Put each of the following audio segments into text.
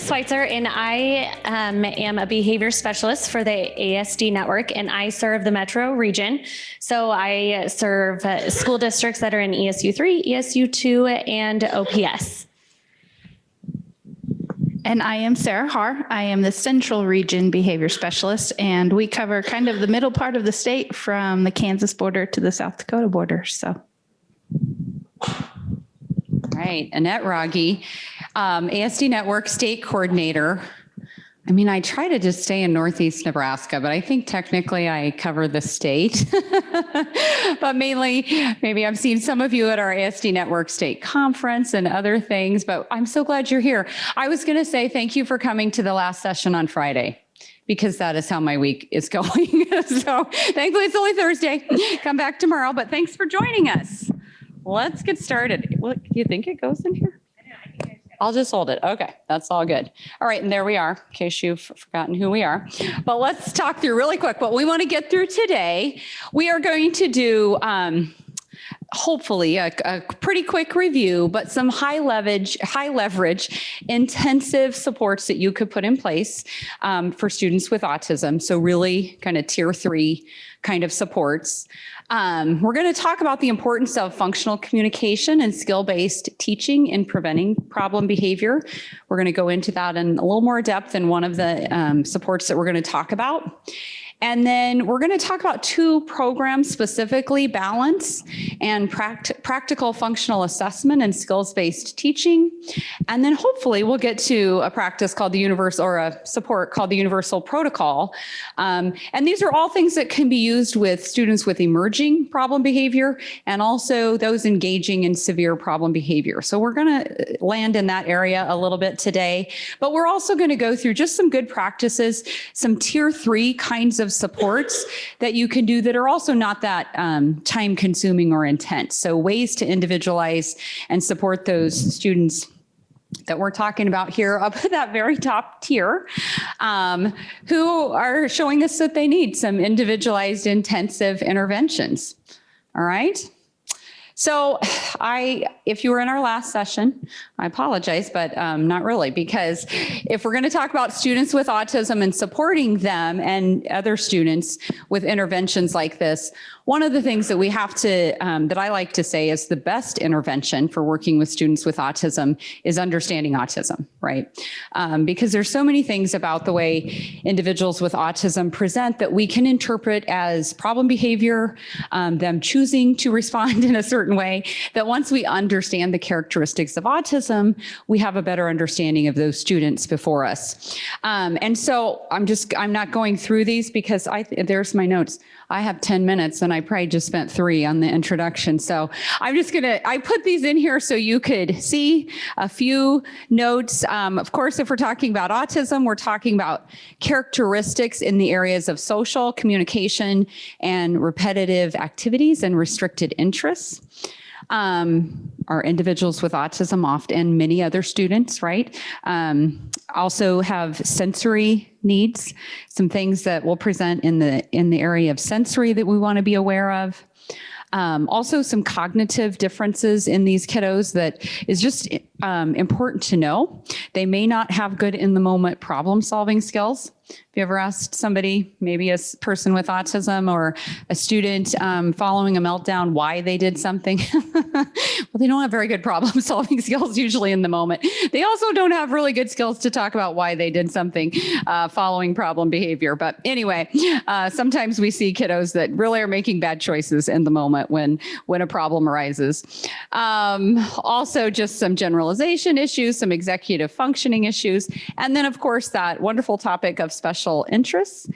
Sweitzer, and I am a behavior specialist for the ASD network, and I serve the metro region. So I serve school districts that are in ESU 3, ESU 2, and OPS. And I am Sarah Haahr. I am the Central Region Behavior Specialist, and we cover kind of the middle part of the state from the Kansas border to the South Dakota border. So. All right, Annette Wragge, ASD Network State Coordinator. I mean, I try to just stay in Northeast Nebraska, but I think technically I cover the state. But mainly, maybe I've seen some of you at our ASD Network State Conference and other things, but I'm so glad you're here. I was going to say thank you for coming to the last session on Friday, because that is how my week is going. So thankfully, it's only Thursday. Come back tomorrow, but thanks for joining us. Let's get started. What, do you think it goes in here? I'll just hold it. Okay, that's all good. All right, and there we are, in case you've forgotten who we are. But let's talk through really quick what we want to get through today. We are going to do hopefully a pretty quick review, but some high leverage, intensive supports that you could put in place for students with autism. So really kind of tier 3 kind of supports. We're going to talk about the importance of functional communication and skill-based teaching in preventing problem behavior. We're going to go into that in a little more depth in one of the supports that we're going to talk about. And then we're going to talk about 2 programs, specifically balance and practical functional assessment and skills-based teaching. And then hopefully we'll get to a practice called the universal, or a support called the universal protocol. And these are all things that can be used with students with emerging problem behavior and also those engaging in severe problem behavior. So we're going to land in that area a little bit today, but we're also going to go through just some good practices, some tier 3 kinds of supports that you can do that are also not that time consuming or intense. So ways to individualize and support those students that we're talking about here up at that very top tier, who are showing us that they need some individualized intensive interventions. All right. So if you were in our last session, I apologize, but not really, because if we're going to talk about students with autism and supporting them and other students with interventions like this, one of the things that we have to, that I like to say is the best intervention for working with students with autism is understanding autism, right? Because there's so many things about the way individuals with autism present that we can interpret as problem behavior, them choosing to respond in a certain way, that once we understand the characteristics of autism, we have a better understanding of those students before us. And so I'm not going through these because there's my notes. I have 10 minutes and I probably just spent 3 on the introduction. So I put these in here so you could see a few notes. Of course, if we're talking about autism, we're talking about characteristics in the areas of social, communication, and repetitive activities and restricted interests. Are individuals with autism often, many other students, right? Also have sensory needs, some things that will present in the area of sensory that we want to be aware of. Also some cognitive differences in these kiddos that is just important to know. They may not have good in the moment problem solving skills. Have you ever asked somebody, maybe a person with autism or a student following a meltdown, why they did something? Well, they don't have very good problem solving skills usually in the moment. They also don't have really good skills to talk about why they did something following problem behavior. But anyway, sometimes we see kiddos that really are making bad choices in the moment when a problem arises. Also just some generalization issues, some executive functioning issues, and then of course that wonderful topic of special interests,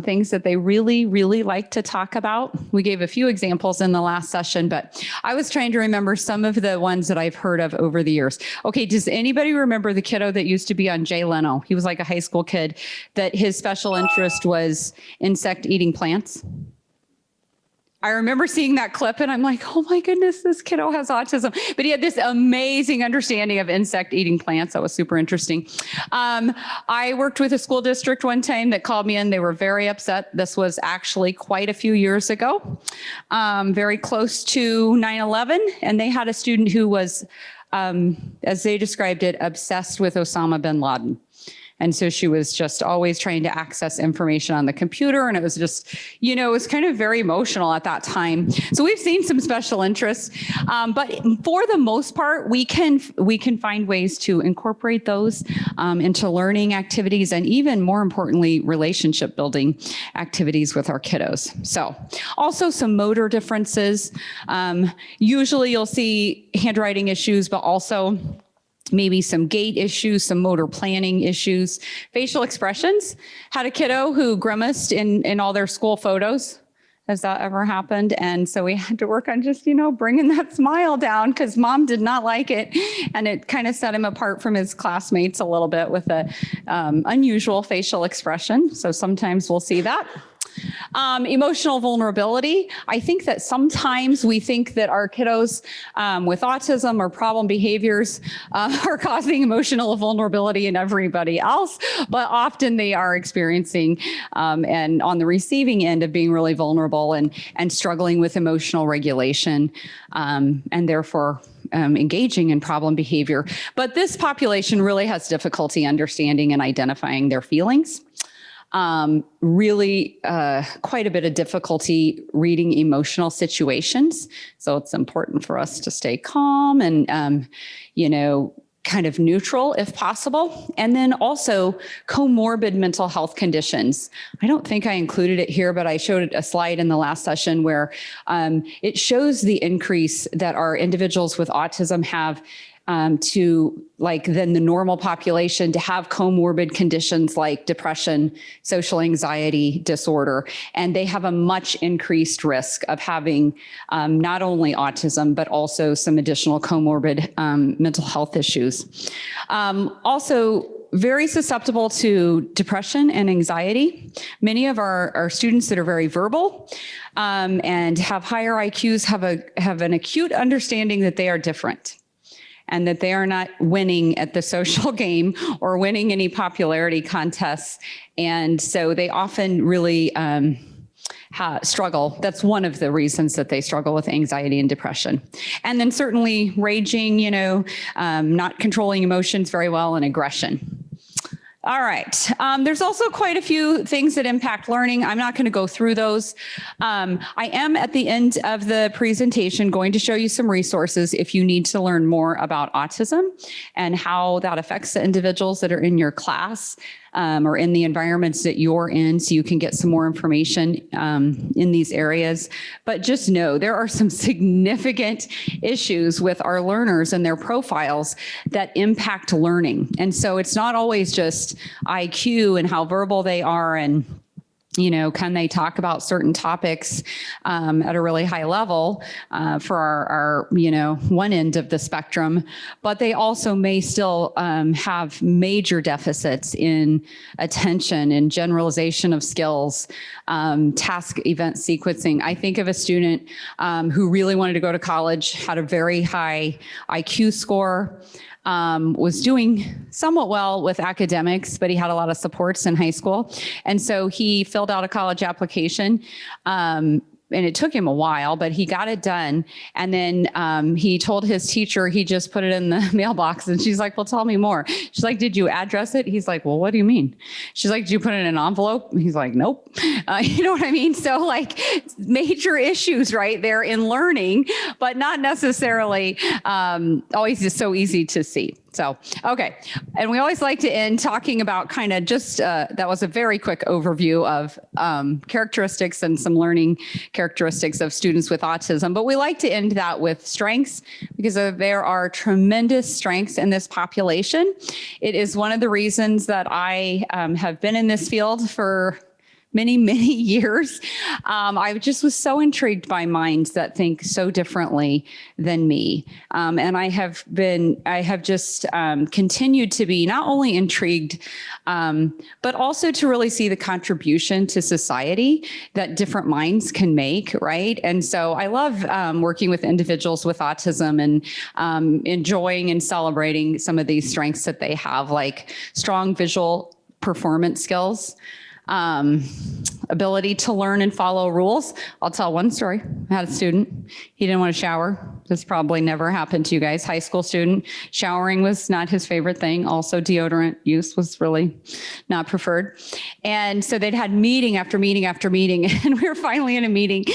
things that they really, really like to talk about. We gave a few examples in the last session, but I was trying to remember some of the ones that I've heard of over the years. Okay, does anybody remember the kiddo that used to be on Jay Leno? He was like a high school kid that his special interest was insect eating plants. I remember seeing that clip and I'm like, oh my goodness, this kiddo has autism. But he had this amazing understanding of insect eating plants. That was super interesting. I worked with a school district one time that called me in. They were very upset. This was actually quite a few years ago, very close to 9/11. And they had a student who was as they described it, obsessed with Osama bin Laden. And so she was just always trying to access information on the computer. And it was just, you know, it was kind of very emotional at that time. So we've seen some special interests, but for the most part, we can find ways to incorporate those into learning activities and even more importantly, relationship building activities with our kiddos. So also some motor differences. Usually you'll see handwriting issues, but also maybe some gait issues, some motor planning issues, facial expressions. Had a kiddo who grimaced in all their school photos. Has that ever happened? And so we had to work on just, you know, bringing that smile down because mom did not like it. And it kind of set him apart from his classmates a little bit with a unusual facial expression. So sometimes we'll see that. Emotional vulnerability. I think that sometimes we think that our kiddos with autism or problem behaviors are causing emotional vulnerability in everybody else, but often they are experiencing and on the receiving end of being really vulnerable and struggling with emotional regulation and therefore engaging in problem behavior. But this population really has difficulty understanding and identifying their feelings. Really quite a bit of difficulty reading emotional situations. So it's important for us to stay calm and, you know, kind of neutral if possible. And then also comorbid mental health conditions. I don't think I included it here, but I showed a slide in the last session where it shows the increase that our individuals with autism have to like than the normal population to have comorbid conditions like depression, social anxiety disorder, and they have a much increased risk of having not only autism, but also some additional comorbid mental health issues. Also, very susceptible to depression and anxiety. Many of our students that are very verbal and have higher IQs have an acute understanding that they are different, and that they are not winning at the social game or winning any popularity contests. And so they often really struggle. That's one of the reasons that they struggle with anxiety and depression. And then certainly raging, you know, not controlling emotions very well, and aggression. All right. There's also quite a few things that impact learning. I'm not going to go through those. I am at the end of the presentation going to show you some resources if you need to learn more about autism and how that affects the individuals that are in your class or in the environments that you're in, so you can get some more information in these areas. But just know there are some significant issues with our learners and their profiles that impact learning. And so it's not always just IQ and how verbal they are and, you know, can they talk about certain topics at a really high level for our, you know, one end of the spectrum, but they also may still have major deficits in attention and generalization of skills, task event sequencing. I think of a student who really wanted to go to college, had a very high IQ score, was doing somewhat well with academics, but he had a lot of supports in high school. And so he filled out a college application. And it took him a while, but he got it done. And then he told his teacher, he just put it in the mailbox. And she's like, well, tell me more. She's like, did you address it? He's like, well, what do you mean? She's like, did you put it in an envelope? He's like, nope. You know what I mean? So like major issues right there in learning, but not necessarily always just so easy to see. So, okay. And we always like to end talking about kind of just, that was a very quick overview of characteristics and some learning characteristics of students with autism. But we like to end that with strengths because there are tremendous strengths in this population. It is one of the reasons that I have been in this field for many, many years. I just was so intrigued by minds that think so differently than me. And I have just continued to be not only intrigued, but also to really see the contribution to society that different minds can make, right? And so I love working with individuals with autism and enjoying and celebrating some of these strengths that they have, like strong visual performance skills. ability to learn and follow rules. I'll tell one story. I had a student. He didn't want to shower. This probably never happened to you guys. High school student. Showering was not his favorite thing. Also, deodorant use was really not preferred. And so they'd had meeting after meeting after meeting. And we were finally in a meeting.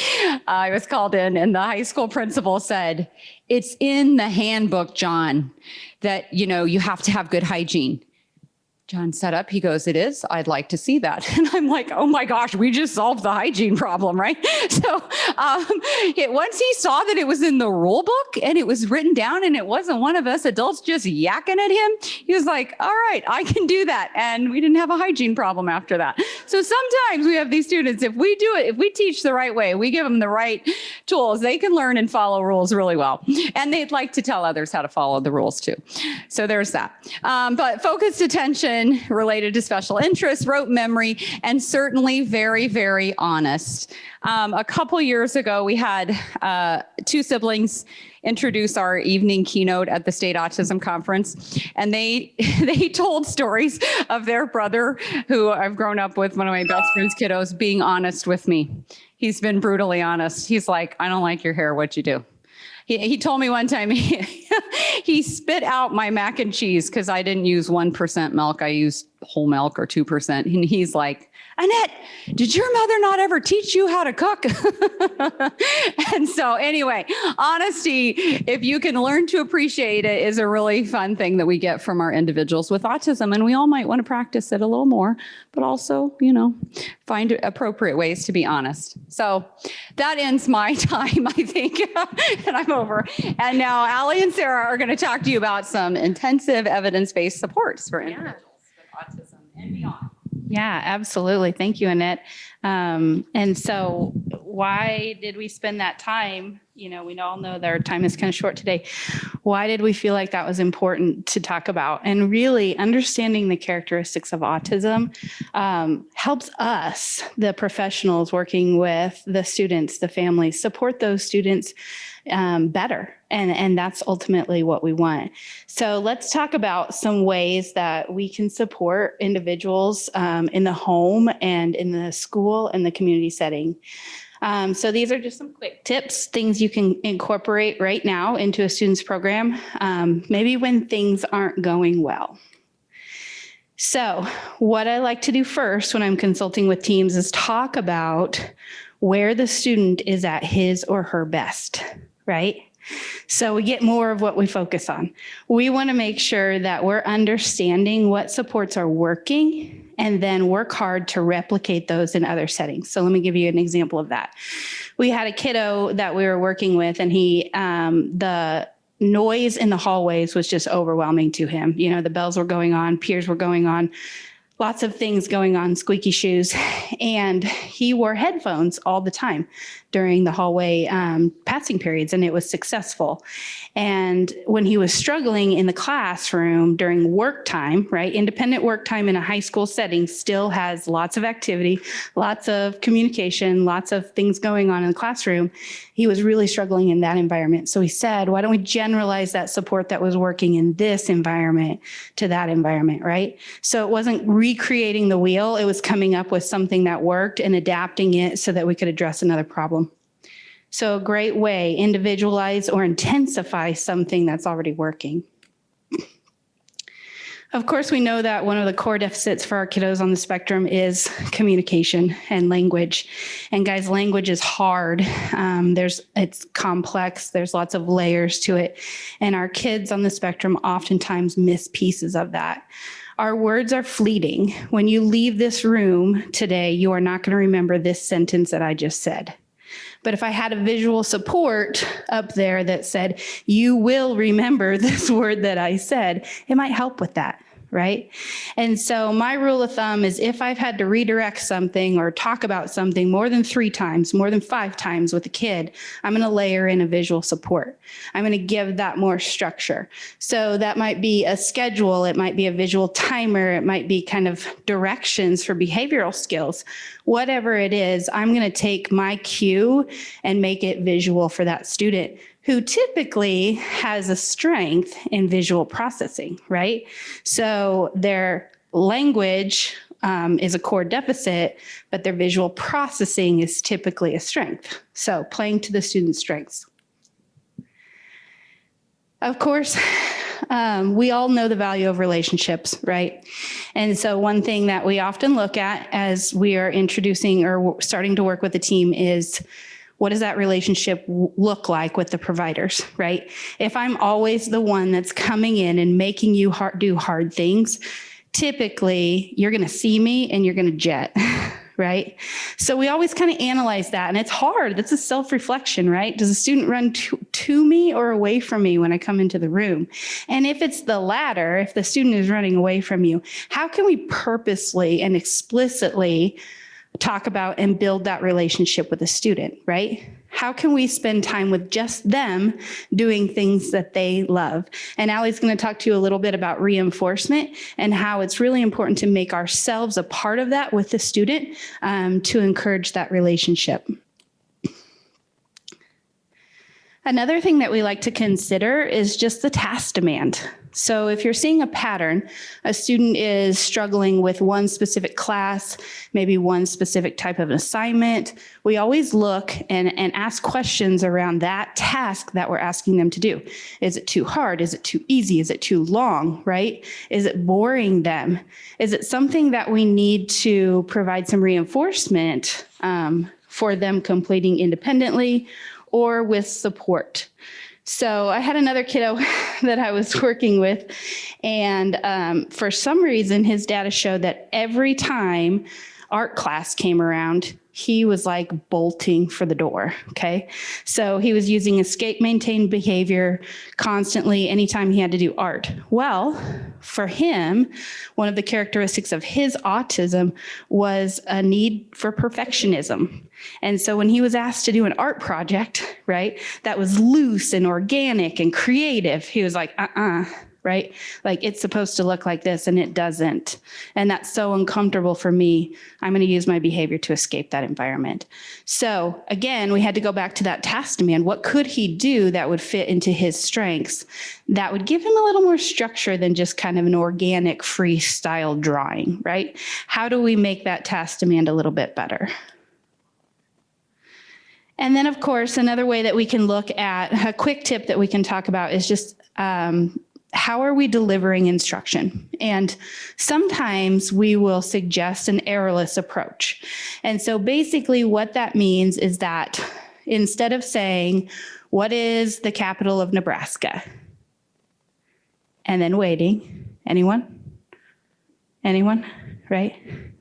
I was called in, and the high school principal said, "It's in the handbook, John, that, you have to have good hygiene." John sat up. He goes, "It is? I'd like to see that." And I'm like, oh my gosh, we just solved the hygiene problem, right? So once he saw that it was in the rule book and it was written down and it wasn't one of us adults just yakking at him, he was like, all right, I can do that. And we didn't have a hygiene problem after that. So sometimes we have these students, if we do it, if we teach the right way, we give them the right tools, they can learn and follow rules really well. And they'd like to tell others how to follow the rules too. So there's that. But focused attention related to special interests, rote memory, and certainly very, very honest. A couple years ago, we had two siblings introduce our evening keynote at the state autism conference. And they told stories of their brother, who I've grown up with, one of my best friend's kiddos, being honest with me. He's been brutally honest. He's like, "I don't like your hair. What'd you do?" He told me one time he spit out my mac and cheese because I didn't use 1% milk. I used whole milk or 2%. And he's like, "Annette, did your mother not ever teach you how to cook?" And so anyway, honesty, if you can learn to appreciate it, is a really fun thing that we get from our individuals with autism. And we all might want to practice it a little more, but also, find appropriate ways to be honest. So that ends my time, I think, and I'm over. And now Ali and Sarah are going to talk to you about some intensive evidence-based supports for individuals with autism and beyond. Yeah, absolutely. Thank you, Annette. And so why did we spend that time? We all know that our time is kind of short today. Why did we feel like that was important to talk about? And really understanding the characteristics of autism helps us, the professionals working with the students, the families, support those students better. And that's ultimately what we want. So let's talk about some ways that we can support individuals in the home and in the school and the community setting. So these are just some quick tips, things you can incorporate right now into a student's program, maybe when things aren't going well. So what I like to do first when I'm consulting with teams is talk about where the student is at his or her best, right? So we get more of what we focus on. We want to make sure that we're understanding what supports are working and then work hard to replicate those in other settings. So let me give you an example of that. We had a kiddo that we were working with, and the noise in the hallways was just overwhelming to him. The bells were going on, peers were going on, lots of things going on, squeaky shoes. And he wore headphones all the time during the hallway passing periods, and it was successful. And when he was struggling in the classroom during work time, right? Independent work time in a high school setting still has lots of activity, lots of communication, lots of things going on in the classroom. He was really struggling in that environment. So he said, why don't we generalize that support that was working in this environment to that environment, right? So it wasn't recreating the wheel. It was coming up with something that worked and adapting it so that we could address another problem. So a great way, individualize or intensify something that's already working. Of course, we know that one of the core deficits for our kiddos on the spectrum is communication and language. And guys, language is hard. It's complex. There's lots of layers to it. And our kids on the spectrum oftentimes miss pieces of that. Our words are fleeting. When you leave this room today, you are not going to remember this sentence that I just said. But if I had a visual support up there that said, you will remember this word that I said, it might help with that, right? And so my rule of thumb is if I've had to redirect something or talk about something more than 3 times, more than 5 times with a kid, I'm going to layer in a visual support. I'm going to give that more structure. So that might be a schedule. It might be a visual timer. It might be kind of directions for behavioral skills. Whatever it is, I'm going to take my cue and make it visual for that student who typically has a strength in visual processing, right? So their language is a core deficit, but their visual processing is typically a strength. So playing to the student's strengths. Of course, we all know the value of relationships, right? And so one thing that we often look at as we are introducing or starting to work with the team is, what does that relationship look like with the providers, right? If I'm always the one that's coming in and making you do hard things, typically you're going to see me and you're going to jet, right? So we always kind of analyze that, and it's hard. That's a self-reflection, right? Does a student run to me or away from me when I come into the room? And if it's the latter, if the student is running away from you, how can we purposely and explicitly talk about and build that relationship with a student, right? How can we spend time with just them doing things that they love? And Ali's going to talk to you a little bit about reinforcement and how it's really important to make ourselves a part of that with the student to encourage that relationship. Another thing that we like to consider is just the task demand. So if you're seeing a pattern, a student is struggling with one specific class, maybe one specific type of assignment, we always look and ask questions around that task that we're asking them to do. Is it too hard? Is it too easy? Is it too long, right? Is it boring them? Is it something that we need to provide some reinforcement for them completing independently or with support? So I had another kiddo that I was working with, and for some reason, his data showed that every time art class came around, he was like bolting for the door, okay? So he was using escape maintain behavior constantly anytime he had to do art. Well, for him, one of the characteristics of his autism was a need for perfectionism. And so when he was asked to do an art project, right, that was loose and organic and creative, he was like, right? Like, it's supposed to look like this and it doesn't. And that's so uncomfortable for me. I'm going to use my behavior to escape that environment. So again, we had to go back to that task demand. What could he do that would fit into his strengths that would give him a little more structure than just kind of an organic freestyle drawing, right? How do we make that task demand a little bit better? And then, of course, another way that we can look at, a quick tip that we can talk about is just how are we delivering instruction? And sometimes we will suggest an errorless approach. And so basically what that means is that instead of saying, what is the capital of Nebraska? And then waiting, anyone? Anyone, right?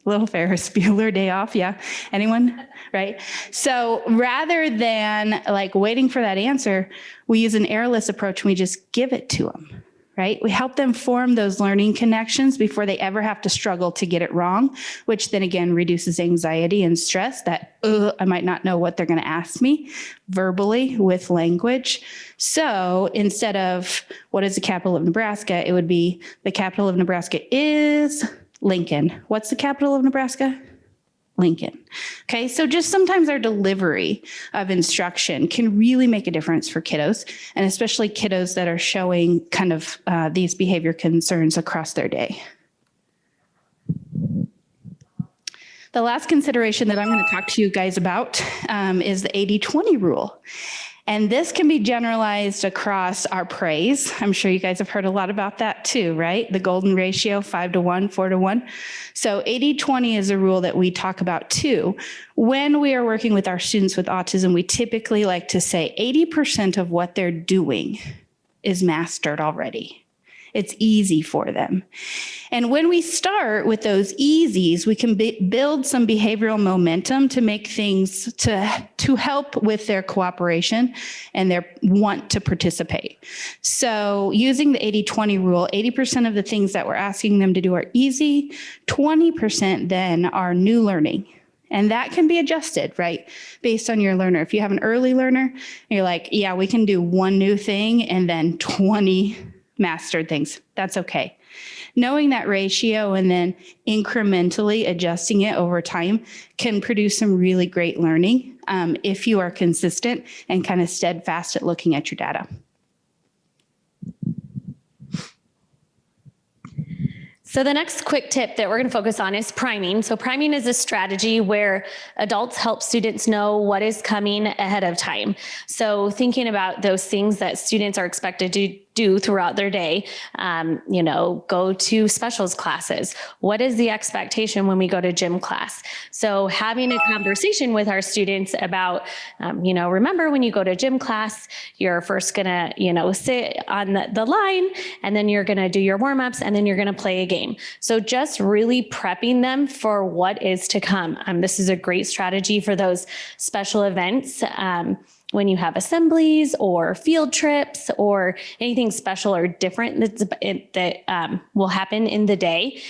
Little Ferris Bueller day off, yeah. Anyone, right? So rather than like waiting for that answer, we use an errorless approach and we just give it to them, right? We help them form those learning connections before they ever have to struggle to get it wrong, which then again reduces anxiety and stress that, I might not know what they're going to ask me verbally with language. So instead of what is the capital of Nebraska, it would be the capital of Nebraska is Lincoln. What's the capital of Nebraska? Lincoln. Okay, so just sometimes our delivery of instruction can really make a difference for kiddos, and especially kiddos that are showing kind of these behavior concerns across their day. The last consideration that I'm going to talk to you guys about is the 80-20 rule. And this can be generalized across our praise. I'm sure you guys have heard a lot about that too, right? The golden ratio, 5-to-1, 4-to-1. So 80-20 is a rule that we talk about too. When we are working with our students with autism, we typically like to say 80% of what they're doing is mastered already. It's easy for them. And when we start with those easies, we can build some behavioral momentum to make things to help with their cooperation and their want to participate. So using the 80-20 rule, 80% of the things that we're asking them to do are easy, 20% then are new learning. And that can be adjusted, right, based on your learner. If you have an early learner, you're like, yeah, we can do one new thing and then 20 mastered things. That's okay. Knowing that ratio and then incrementally adjusting it over time can produce some really great learning if you are consistent and kind of steadfast at looking at your data. So the next quick tip that we're going to focus on is priming. So priming is a strategy where adults help students know what is coming ahead of time. So thinking about those things that students are expected to do throughout their day, go to specials classes. What is the expectation when we go to gym class? So having a conversation with our students about, remember when you go to gym class, you're first gonna, sit on the line, and then you're gonna do your warm-ups, and then you're gonna play a game. So just really prepping them for what is to come. This is a great strategy for those special events. When you have assemblies or field trips or anything special or different that will happen in the day,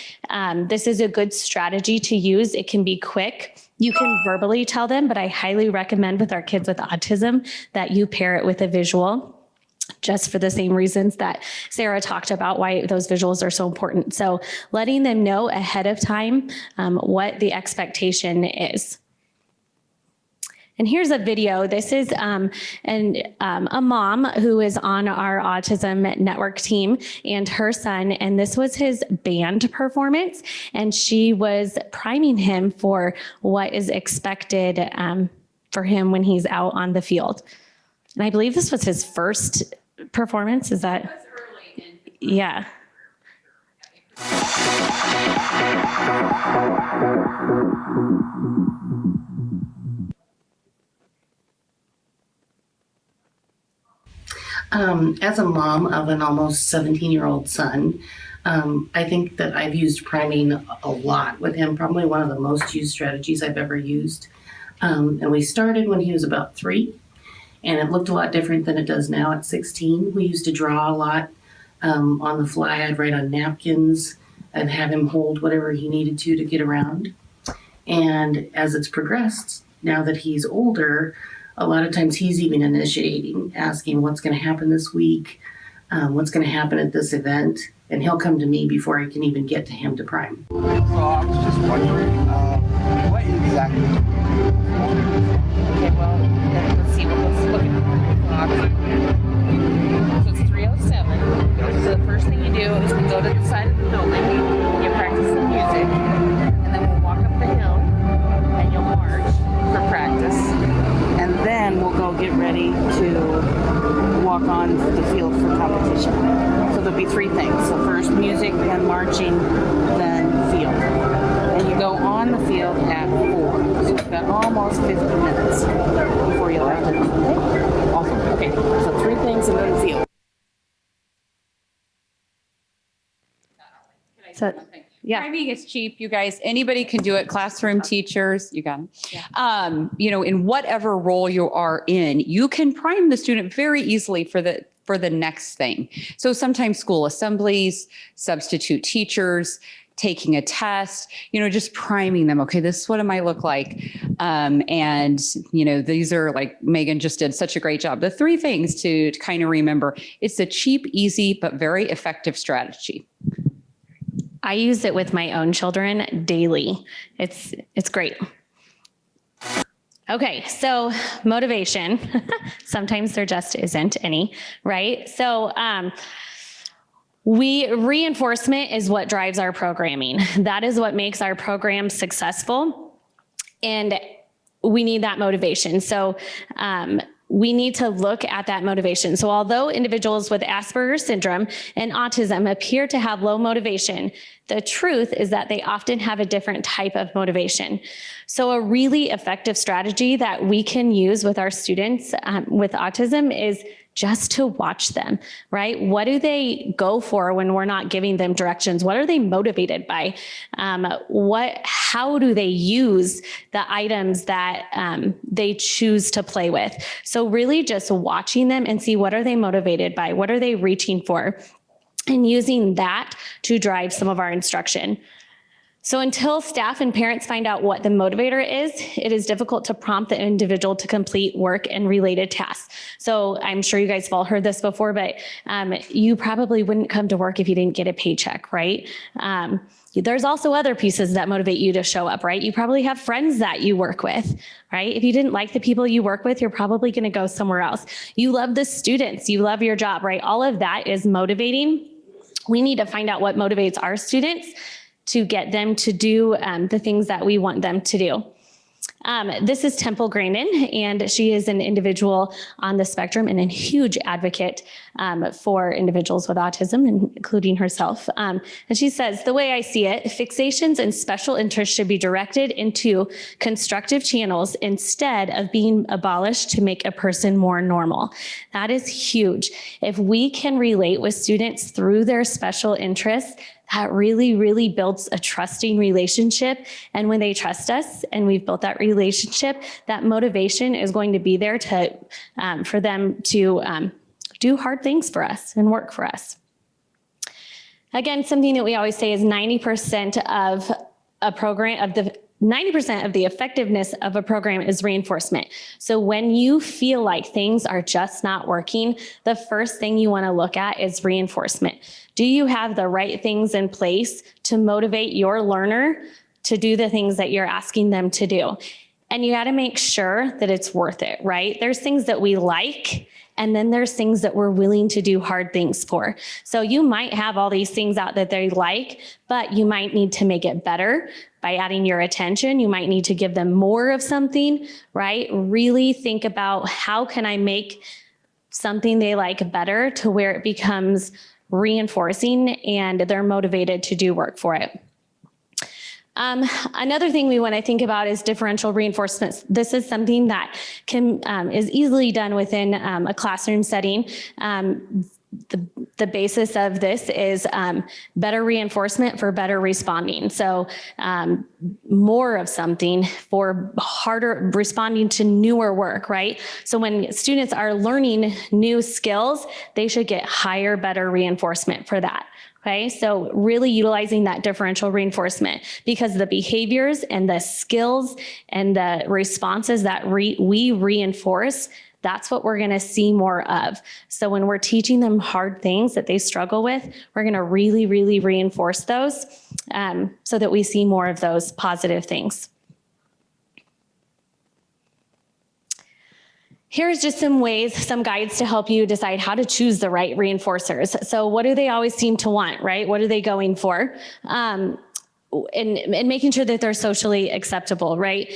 this is a good strategy to use. It can be quick. You can verbally tell them, but I highly recommend with our kids with autism that you pair it with a visual, just for the same reasons that Sarah talked about, why those visuals are so important. So letting them know ahead of time what the expectation is. And here's a video. This is a mom who is on our Autism Network team and her son, and this was his band performance, and she was priming him for what is expected for him when he's out on the field. And I believe this was his first performance. Is that? It was early. Yeah. As a mom of an almost 17-year-old son, I think that I've used priming a lot with him, probably one of the most used strategies I've ever used. And we started when he was about 3, and it looked a lot different than it does now at 16. We used to draw a lot on the fly. I'd write on napkins and have him hold whatever he needed to get around. And as it's progressed, now that he's older, a lot of times he's even initiating, asking what's going to happen this week, what's going to happen at this event, and he'll come to me before I can even get to him to prime. So I was just wondering, what exactly? Okay, well, let's see. Let's look at the clock. So it's 3:07. So the first thing you do is we go to the side of the building, you practice the music, and then we'll walk up the hill, and you'll march for practice. And then we'll go get ready to walk on the field for competition. So there'll be 3 things. So first music, then marching, then field. And you go on the field at 4. So you've got almost 50 minutes before you have to. Okay? Awesome. Okay, so 3 things and then field. So, yeah. Priming is cheap, you guys. Anybody can do it. Classroom teachers, you got it. Yeah. In whatever role you are in, you can prime the student very easily for the next thing. So sometimes school assemblies, substitute teachers, taking a test, just priming them. Okay, this is what it might look like. These are, like Megan just did such a great job. The 3 things to kind of remember. It's a cheap, easy, but very effective strategy. I use it with my own children daily. It's great. Okay, so motivation. Sometimes there just isn't any, right? So reinforcement is what drives our programming. That is what makes our program successful. And we need that motivation. So we need to look at that motivation. So although individuals with Asperger's syndrome and autism appear to have low motivation, the truth is that they often have a different type of motivation. So a really effective strategy that we can use with our students with autism is just to watch them, right? What do they go for when we're not giving them directions? What are they motivated by? How do they use the items that they choose to play with? So really just watching them and see what are they motivated by? What are they reaching for? And using that to drive some of our instruction. So until staff and parents find out what the motivator is, it is difficult to prompt the individual to complete work and related tasks. So I'm sure you guys have all heard this before, but you probably wouldn't come to work if you didn't get a paycheck, right? There's also other pieces that motivate you to show up, right? You probably have friends that you work with, right? If you didn't like the people you work with, you're probably going to go somewhere else. You love the students, you love your job, right? All of that is motivating. we need to find out what motivates our students to get them to do the things that we want them to do. This is Temple Grandin, and she is an individual on the spectrum and a huge advocate for individuals with autism, including herself. And she says, the way I see it, fixations and special interests should be directed into constructive channels instead of being abolished to make a person more normal. That is huge. If we can relate with students through their special interests, that really, really builds a trusting relationship. And when they trust us and we've built that relationship, that motivation is going to be there to for them to do hard things for us and work for us. Again, something that we always say is 90% of a program, 90% of the effectiveness of a program is reinforcement. So when you feel like things are just not working, the first thing you want to look at is reinforcement. Do you have the right things in place to motivate your learner to do the things that you're asking them to do? And you got to make sure that it's worth it, right? There's things that we like, and then there's things that we're willing to do hard things for. So you might have all these things out that they like, but you might need to make it better by adding your attention. You might need to give them more of something, right? Really think about how can I make something they like better to where it becomes reinforcing and they're motivated to do work for it. Another thing we want to think about is differential reinforcements. This is something that can is easily done within a classroom setting. The basis of this is better reinforcement for better responding. So more of something for harder responding to newer work, right? So when students are learning new skills, they should get higher, better reinforcement for that. Okay, so really utilizing that differential reinforcement, because the behaviors and the skills and the responses that we reinforce, that's what we're going to see more of. So when we're teaching them hard things that they struggle with, we're going to really, really reinforce those so that we see more of those positive things. Here's just some ways, some guides to help you decide how to choose the right reinforcers. So what do they always seem to want, right? What are they going for? And making sure that they're socially acceptable, right?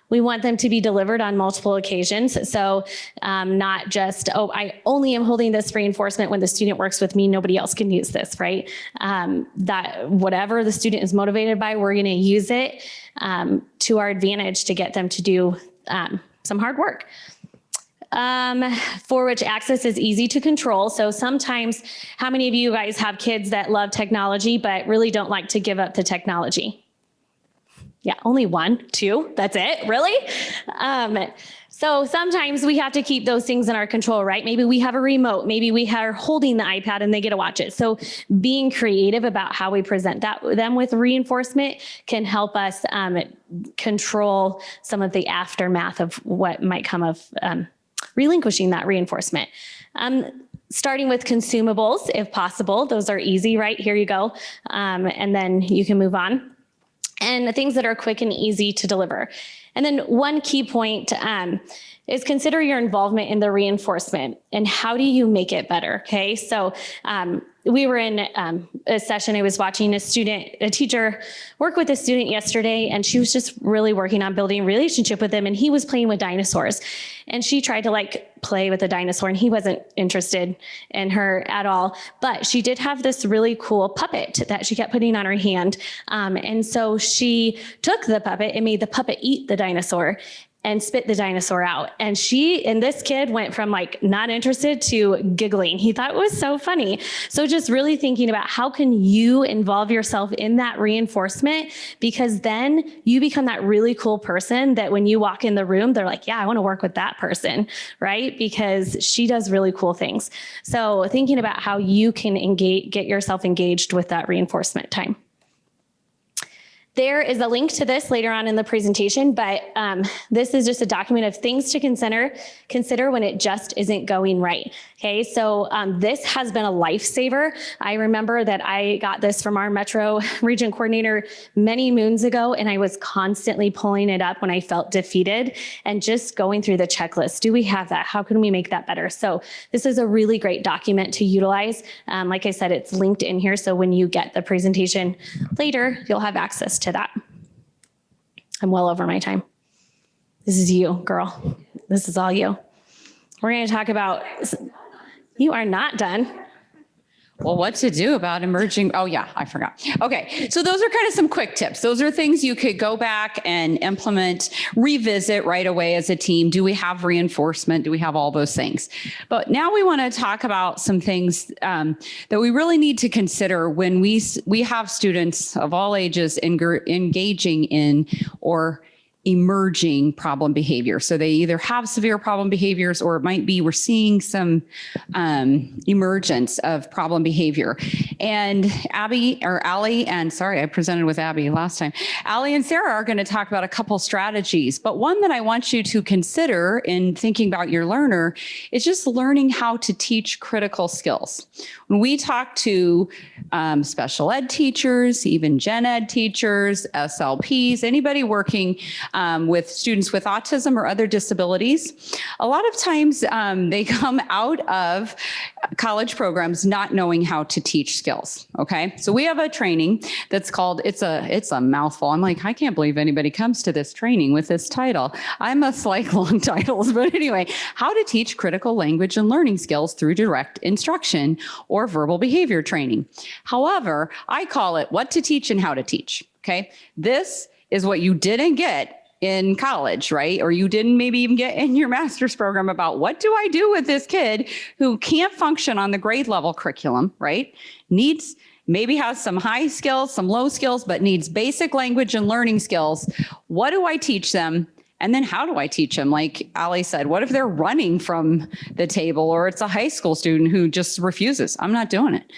We want them to be delivered on multiple occasions. So not just, oh, I only am holding this reinforcement when the student works with me, nobody else can use this, right? That whatever the student is motivated by, we're gonna use it to our advantage to get them to do some hard work. For which access is easy to control. So sometimes, how many of you guys have kids that love technology but really don't like to give up the technology? Yeah, only 1, 2, that's it, really? So sometimes we have to keep those things in our control, right? Maybe we have a remote, maybe we are holding the iPad and they get to watch it. So being creative about how we present them with reinforcement can help us control some of the aftermath of what might come of relinquishing that reinforcement. Starting with consumables, if possible. Those are easy, right? Here you go. And then you can move on. And the things that are quick and easy to deliver. And then one key point is consider your involvement in the reinforcement and how do you make it better, okay? So we were in a session, I was watching a teacher work with a student yesterday, and she was just really working on building a relationship with him, and he was playing with dinosaurs. And she tried to play with a dinosaur, and he wasn't interested in her at all. But she did have this really cool puppet that she kept putting on her hand. And so she took the puppet and made the puppet eat the dinosaur and spit the dinosaur out. And this kid went from not interested to giggling. He thought it was so funny. So just really thinking about how can you involve yourself in that reinforcement, because then you become that really cool person that when you walk in the room, they're like, yeah, I want to work with that person, right? Because she does really cool things. So thinking about how you can get yourself engaged with that reinforcement time. There is a link to this later on in the presentation, but this is just a document of things to consider when it just isn't going right. Okay, so this has been a lifesaver. I remember that I got this from our Metro Region Coordinator many moons ago, and I was constantly pulling it up when I felt defeated and just going through the checklist. Do we have that? How can we make that better? So this is a really great document to utilize. Like I said, it's linked in here, so when you get the presentation later, you'll have access to that. I'm well over my time. This is you, girl. This is all you. We're going to talk about, you are not done. Well, what to do about emerging? Oh yeah, I forgot. Okay, so those are kind of some quick tips. Those are things you could go back and implement, revisit right away as a team. Do we have reinforcement? Do we have all those things? But now we want to talk about some things that we really need to consider when we have students of all ages engaging in or emerging problem behavior. So they either have severe problem behaviors, or it might be we're seeing some emergence of problem behavior. And Ali, and sorry, I presented with Abby last time. Ali and Sarah are going to talk about a couple strategies, but one that I want you to consider in thinking about your learner is just learning how to teach critical skills. When we talk to special ed teachers, even gen ed teachers, SLPs, anybody working with students with autism or other disabilities, a lot of times they come out of college programs not knowing how to teach skills. Okay, so we have a training that's called, it's a mouthful. I'm like, I can't believe anybody comes to this training with this title. I must like long titles, but anyway, how to teach critical language and learning skills through direct instruction or verbal behavior training. However, I call it what to teach and how to teach. Okay, this is what you didn't get in college, right? Or you didn't maybe even get in your master's program about what do I do with this kid who can't function on the grade level curriculum, right? Maybe has some high skills, some low skills, but needs basic language and learning skills. What do I teach them? And then how do I teach them? Like Ali said, what if they're running from the table, or it's a high school student who just refuses? I'm not doing it.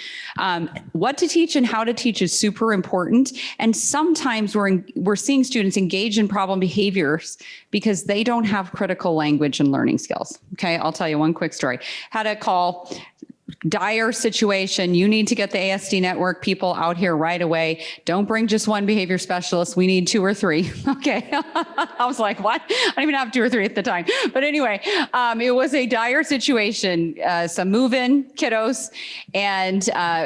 What to teach and how to teach is super important. And sometimes we're seeing students engage in problem behaviors because they don't have critical language and learning skills. Okay, I'll tell you one quick story. Had a call, dire situation. You need to get the ASD network people out here right away. Don't bring just one behavior specialist. We need 2 or 3. Okay. I was like, what? I don't even have 2 or 3 at the time. But anyway, it was a dire situation, some move-in kiddos. And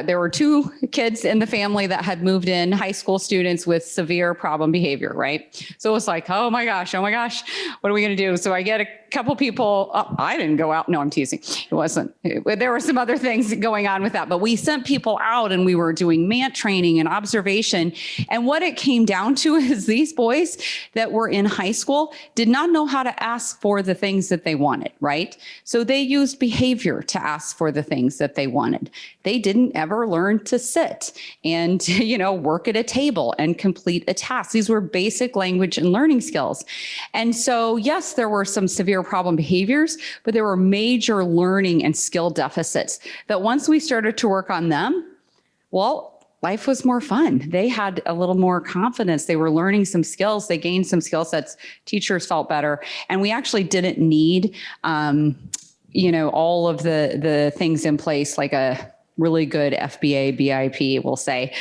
there were 2 kids in the family that had moved in, high school students with severe problem behavior, right? So it was like, oh my gosh, what are we going to do? So I get a couple people, I didn't go out. No, I'm teasing. It wasn't. There were some other things going on with that, but we sent people out and we were doing MANT training and observation. And what it came down to is these boys that were in high school did not know how to ask for the things that they wanted, right? So they used behavior to ask for the things that they wanted. They didn't ever learn to sit and, work at a table and complete a task. These were basic language and learning skills. And so, yes, there were some severe problem behaviors, but there were major learning and skill deficits that once we started to work on them, well, life was more fun. They had a little more confidence. They were learning some skills. They gained some skill sets. Teachers felt better. And we actually didn't need, all of the things in place, like a really good FBA, BIP, we'll say.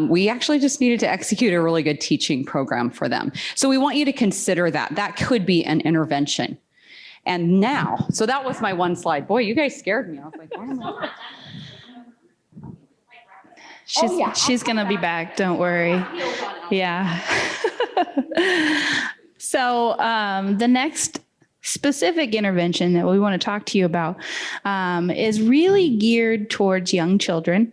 We actually just needed to execute a really good teaching program for them. So we want you to consider that. That could be an intervention. And now, so that was my one slide. Boy, you guys scared me. I was like, why am I? She's going to be back. Don't worry. Yeah. So the next specific intervention that we want to talk to you about is really geared towards young children,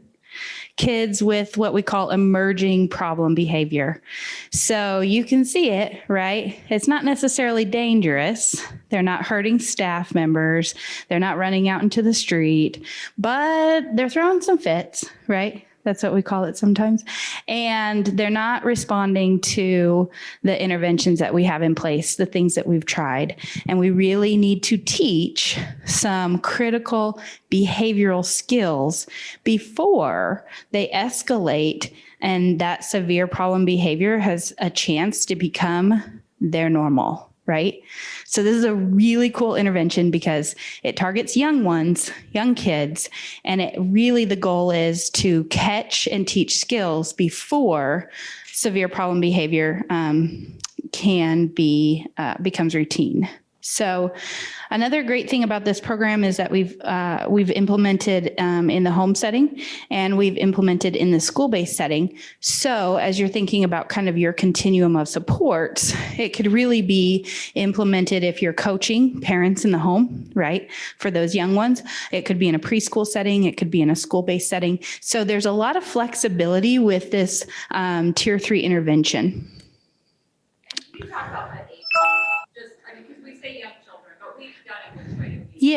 kids with what we call emerging problem behavior. So you can see it, right? It's not necessarily dangerous. They're not hurting staff members. They're not running out into the street, but they're throwing some fits, right? That's what we call it sometimes. And they're not responding to the interventions that we have in place, the things that we've tried. And we really need to teach some critical behavioral skills before they escalate and that severe problem behavior has a chance to become their normal, right? So this is a really cool intervention because it targets young ones, young kids, and it really, the goal is to catch and teach skills before severe problem behavior becomes routine. So another great thing about this program is that we've implemented in the home setting, and we've implemented in the school-based setting. So as you're thinking about kind of your continuum of supports, it could really be implemented if you're coaching parents in the home, right? For those young ones, it could be in a preschool setting, it could be in a school-based setting. So there's a lot of flexibility with this tier 3 intervention. You talk about the age, because we say young children, but we've done it with quite a few.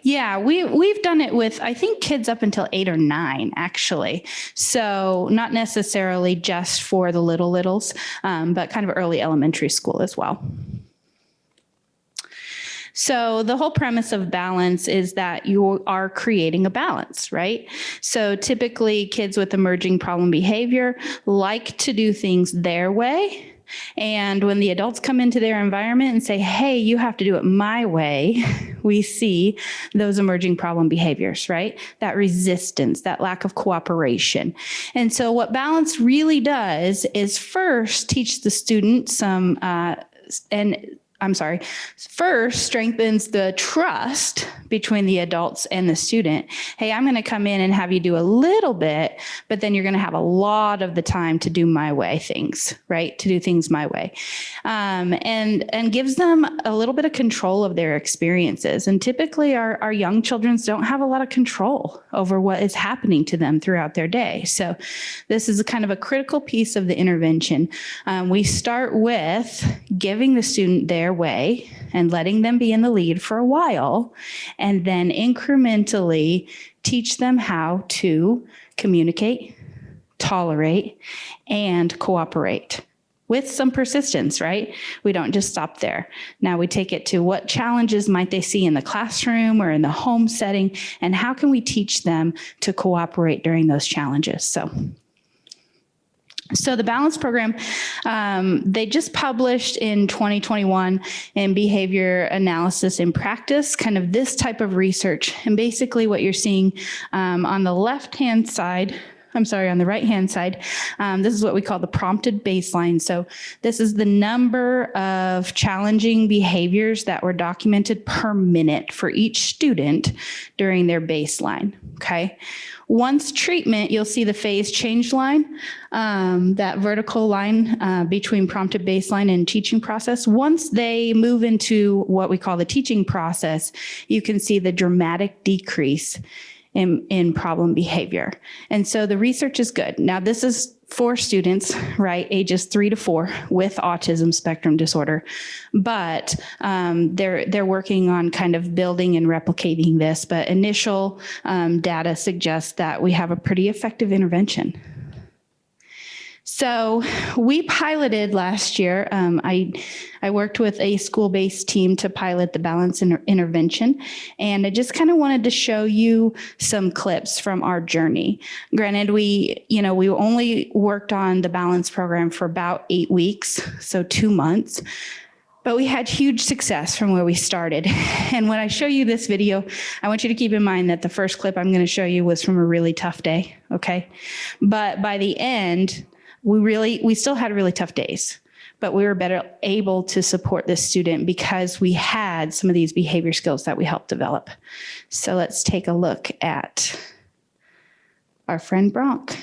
Yeah, we've done it with, I think, kids up until 8 or 9, actually. So not necessarily just for the littles, but kind of early elementary school as well. So the whole premise of balance is that you are creating a balance, right? So typically kids with emerging problem behavior like to do things their way. And when the adults come into their environment and say, hey, you have to do it my way, we see those emerging problem behaviors, right? That resistance, that lack of cooperation. And so what balance really does is first teach the student first strengthens the trust between the adults and the student. Hey, I'm going to come in and have you do a little bit, but then you're going to have a lot of the time to do my way things, right? To do things my way. And gives them a little bit of control of their experiences. And typically our young children don't have a lot of control over what is happening to them throughout their day. So this is a kind of a critical piece of the intervention. We start with giving the student their way and letting them be in the lead for a while, and then incrementally teach them how to communicate, tolerate, and cooperate with some persistence, right? We don't just stop there. Now we take it to what challenges might they see in the classroom or in the home setting, and how can we teach them to cooperate during those challenges? So the Balance program, they just published in 2021 in Behavior Analysis in Practice, kind of this type of research. And basically what you're seeing on the right-hand side, this is what we call the prompted baseline. So this is the number of challenging behaviors that were documented per minute for each student during their baseline, okay? Once treatment, you'll see the phase change line, that vertical line between prompted baseline and teaching process. Once they move into what we call the teaching process, you can see the dramatic decrease in problem behavior. And so the research is good. Now this is for students, right, ages 3 to 4 with autism spectrum disorder, but they're working on kind of building and replicating this, but initial data suggests that we have a pretty effective intervention. So we piloted last year. I worked with a school-based team to pilot the Balance intervention, and I just kind of wanted to show you some clips from our journey. Granted, we only worked on the Balance program for about 8 weeks, so 2 months. But we had huge success from where we started. And when I show you this video, I want you to keep in mind that the first clip I'm going to show you was from a really tough day, okay? But by the end, we still had really tough days, but we were better able to support this student because we had some of these behavior skills that we helped develop. So let's take a look at our friend Bronk.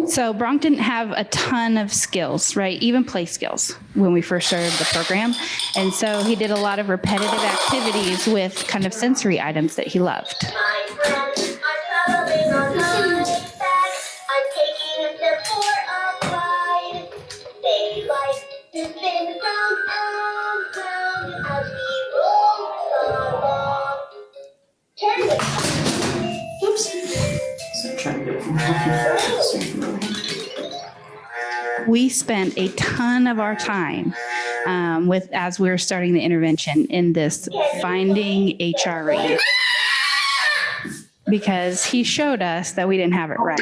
So Bronk didn't have a ton of skills, right? Even play skills when we first started the program. And so he did a lot of repetitive activities with kind of sensory items that he loved. We spent a ton of our time as we were starting the intervention in this finding HRE, because he showed us that we didn't have it right.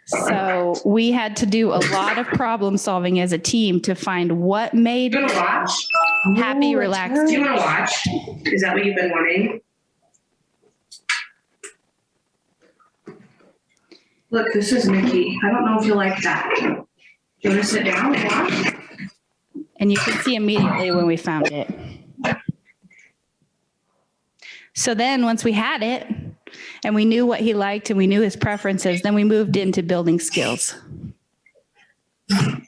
So we had to do a lot of problem solving as a team to find what made him happy, relaxed. Do you want to watch? Is that what you've been wanting? Look, this is Mickey. I don't know if you like that. Do you want to sit down and watch? And you could see immediately when we found it. So then once we had it and we knew what he liked and we knew his preferences, then we moved into building skills. Hi.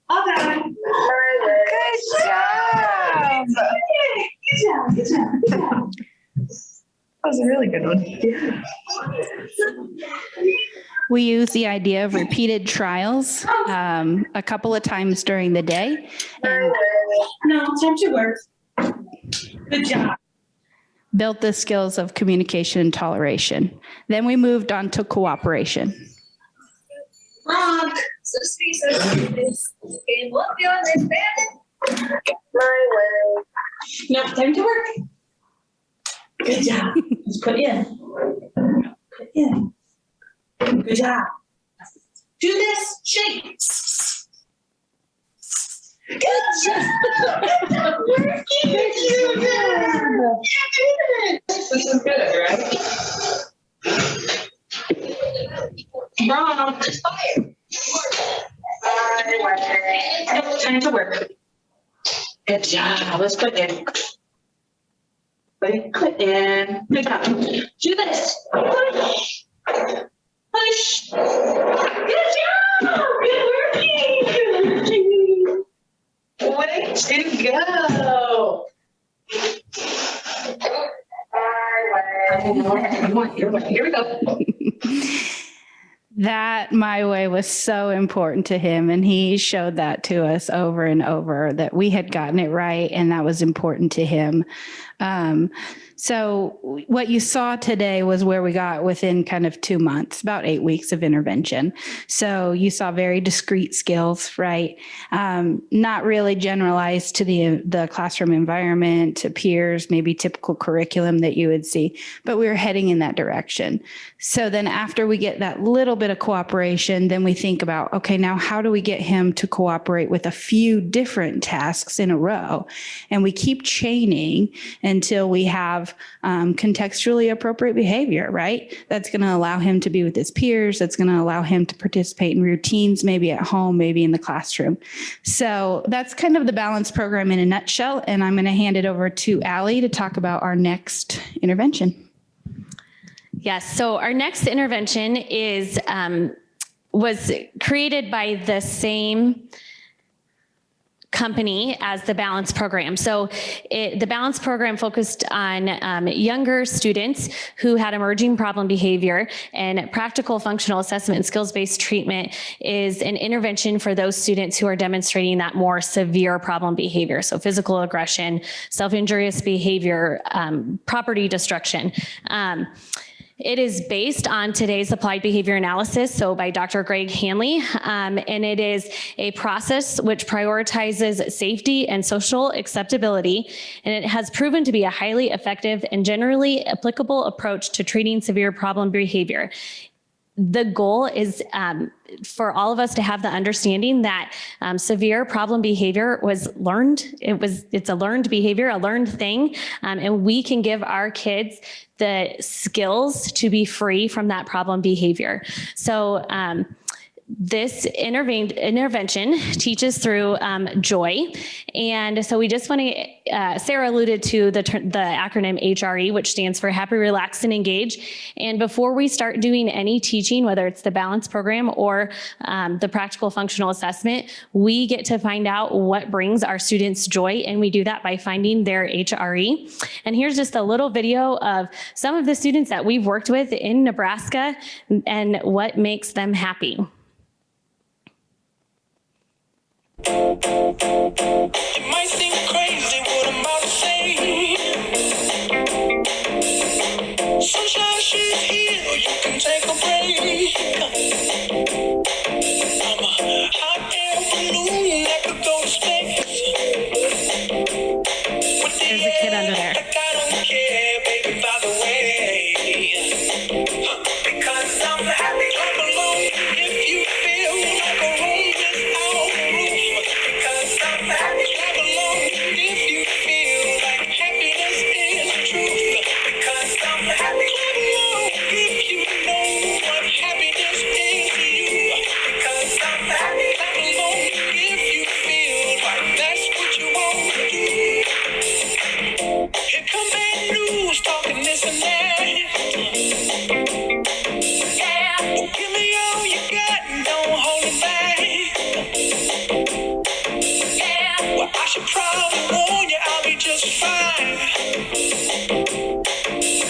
Okay. Good job. Good job. That was a really good one. We use the idea of repeated trials a couple of times during the day. And No, time to work. Good job. built the skills of communication and toleration. Then we moved on to cooperation. Rock. No, time to work. Good job. Just put in. Put in. Good job. Do this. Shake. Good job. Working. Good job. This is good, right? Wrong. It's fire. Nope, time to work. Good job. Let's put in. Put in. Good job. Do this. Push. Push. Good job. Good working. Way to go. Here we go. That my way was so important to him, and he showed that to us over and over, that we had gotten it right and that was important to him. So what you saw today was where we got within kind of 2 months, about 8 weeks of intervention. So you saw very discrete skills, right? Not really generalized to the classroom environment, to peers, maybe typical curriculum that you would see, but we were heading in that direction. So then after we get that little bit of cooperation, then we think about, okay, now how do we get him to cooperate with a few different tasks in a row? And we keep chaining until we have contextually appropriate behavior, right? That's going to allow him to be with his peers. That's going to allow him to participate in routines, maybe at home, maybe in the classroom. So that's kind of the balance program in a nutshell. And I'm going to hand it over to Ali to talk about our next intervention. Yes, so our next intervention was created by the same company as the Balance program. So the Balance program focused on younger students who had emerging problem behavior, and practical functional assessment and skills-based treatment is an intervention for those students who are demonstrating that more severe problem behavior. So physical aggression, self-injurious behavior, property destruction. It is based on today's applied behavior analysis, so by Dr. Greg Hanley, and it is a process which prioritizes safety and social acceptability, and it has proven to be a highly effective and generally applicable approach to treating severe problem behavior. The goal is for all of us to have the understanding that severe problem behavior was learned. It's a learned behavior, a learned thing, and we can give our kids the skills to be free from that problem behavior. So this intervention teaches through joy. And so we just want to, Sarah alluded to the acronym HRE, which stands for Happy, Relax, and Engage. And before we start doing any teaching, whether it's the balance program or the practical functional assessment, we get to find out what brings our students joy. And we do that by finding their HRE. And here's just a little video of some of the students that we've worked with in Nebraska and what makes them happy. You might think crazy what I'm about to say. Sunshine, she's here, you can take a break. I'm a hot air balloon that could go to space. There's a kid under there. Like I don't care, baby, by the way. Because I'm happy, clap along if you feel like a room without a roof. Because I'm happy, clap along if you feel like happiness is the truth. Because I'm happy, clap along if you know what happiness is to you. Because I'm happy, clap along if you feel like that's what you want to do. Here come bad news talking this and that. Yeah, well, give me all you got and don't hold it back. Yeah, well, I should probably warn you I'll be just fine.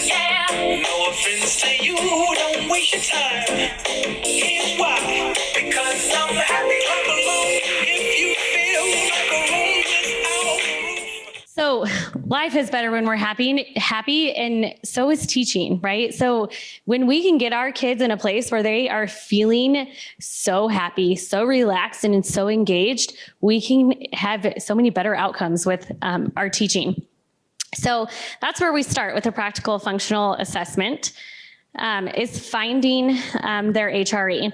Yeah, no offense to you, don't waste your time. Here's why. Because I'm happy, clap along if you feel like a room without a roof. So life is better when we're happy, and so is teaching, right? So when we can get our kids in a place where they are feeling so happy, so relaxed, and so engaged, we can have so many better outcomes with our teaching. So that's where we start with a practical functional assessment, is finding their HRE.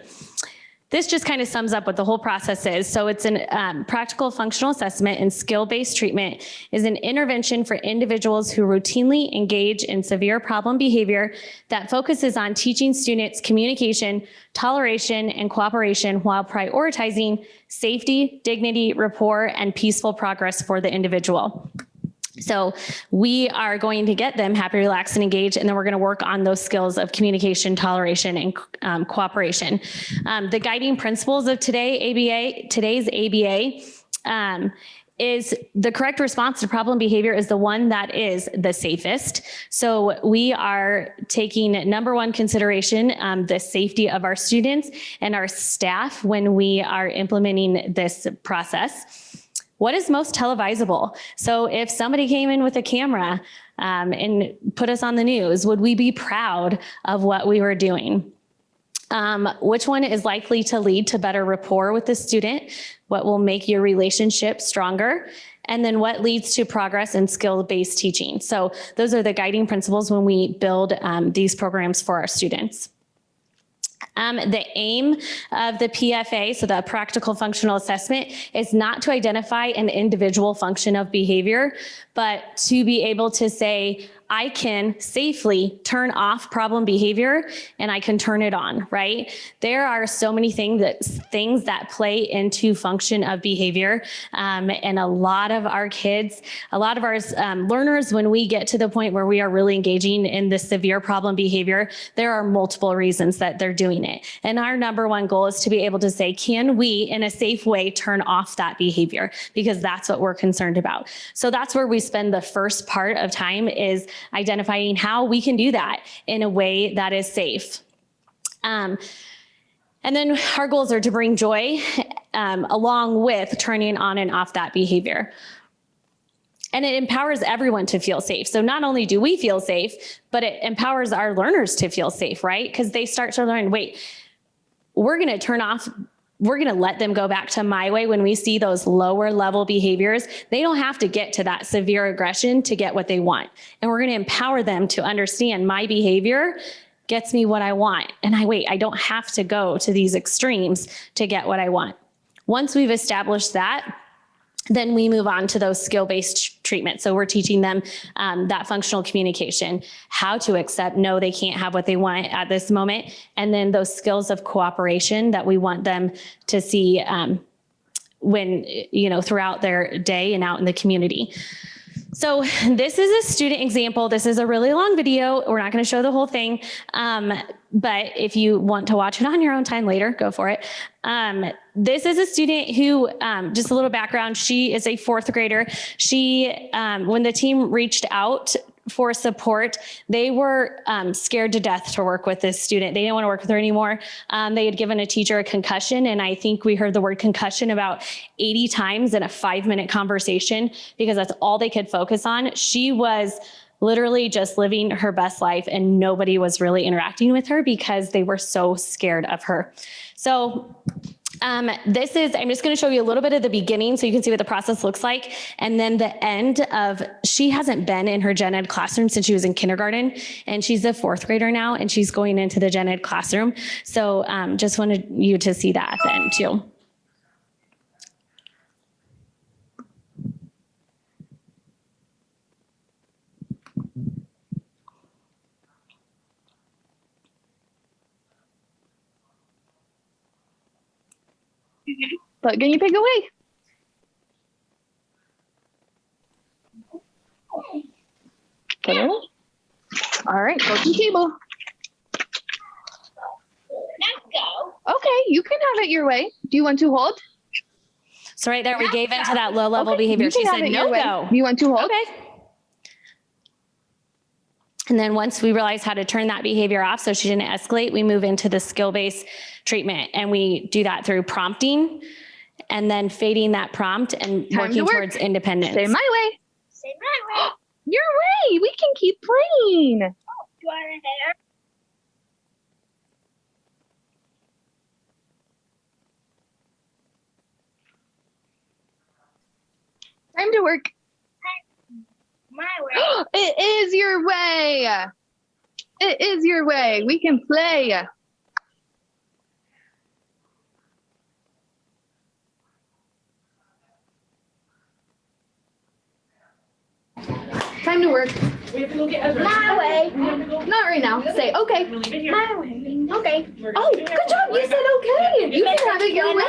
This just kind of sums up what the whole process is. So it's an practical functional assessment and skill-based treatment is an intervention for individuals who routinely engage in severe problem behavior that focuses on teaching students communication, toleration, and cooperation while prioritizing safety, dignity, rapport, and peaceful progress for the individual. So we are going to get them happy, relaxed, and engaged, and then we're going to work on those skills of communication, toleration, and cooperation. The guiding principles of today's ABA is the correct response to problem behavior is the one that is the safest. So we are taking number one consideration, the safety of our students and our staff when we are implementing this process. What is most televisable? So if somebody came in with a camera and put us on the news, would we be proud of what we were doing? Which one is likely to lead to better rapport with the student? What will make your relationship stronger? And then what leads to progress in skill-based teaching? So those are the guiding principles when we build these programs for our students. The aim of the PFA, so the practical functional assessment, is not to identify an individual function of behavior, but to be able to say, I can safely turn off problem behavior and I can turn it on, right? There are so many things that play into function of behavior. And a lot of our kids, a lot of our learners, when we get to the point where we are really engaging in the severe problem behavior, there are multiple reasons that they're doing it. And our number one goal is to be able to say, can we, in a safe way, turn off that behavior? Because that's what we're concerned about. So that's where we spend the first part of time, is identifying how we can do that in a way that is safe. And then our goals are to bring joy along with turning on and off that behavior. And it empowers everyone to feel safe. So not only do we feel safe, but it empowers our learners to feel safe, right? Because they start to learn, wait, we're going to turn off, we're going to let them go back to my way when we see those lower level behaviors. They don't have to get to that severe aggression to get what they want. And we're going to empower them to understand my behavior gets me what I want. And I don't have to go to these extremes to get what I want. Once we've established that, then we move on to those skill-based treatments. So we're teaching them that functional communication, how to accept, no, they can't have what they want at this moment. And then those skills of cooperation that we want them to see when, throughout their day and out in the community. So this is a student example. This is a really long video. We're not going to show the whole thing. But if you want to watch it on your own time later, go for it. This is a student who, just a little background, she is a 4th grader. She, when the team reached out for support, they were scared to death to work with this student. They didn't want to work with her anymore. They had given a teacher a concussion, and I think we heard the word concussion about 80 times in a 5-minute conversation because that's all they could focus on. She was literally just living her best life, and nobody was really interacting with her because they were so scared of her. So I'm just going to show you a little bit of the beginning so you can see what the process looks like. And then the end of, she hasn't been in her gen ed classroom since she was in kindergarten, and she's a 4th grader now, and she's going into the gen ed classroom. So just wanted you to see that at the end too. But guinea pig away. Put it away. All right, go to the table. Let's go. Okay, you can have it your way. Do you want to hold? So right there, we gave into that low level behavior. You can She have said, it no your way. go. Do you want to hold? Okay. And then once we realized how to turn that behavior off so she didn't escalate, we move into the skill-based treatment. And we do that through prompting and then fading that prompt and working towards independence. Stay my way. Say my way. Your way. We can keep playing. Do you want a hair? Time to work. My way. It is your way. It is your way. We can play. Time to work. My way. Not right now. Say okay. My way. Okay. Oh, good job. You said okay. You can have it your way.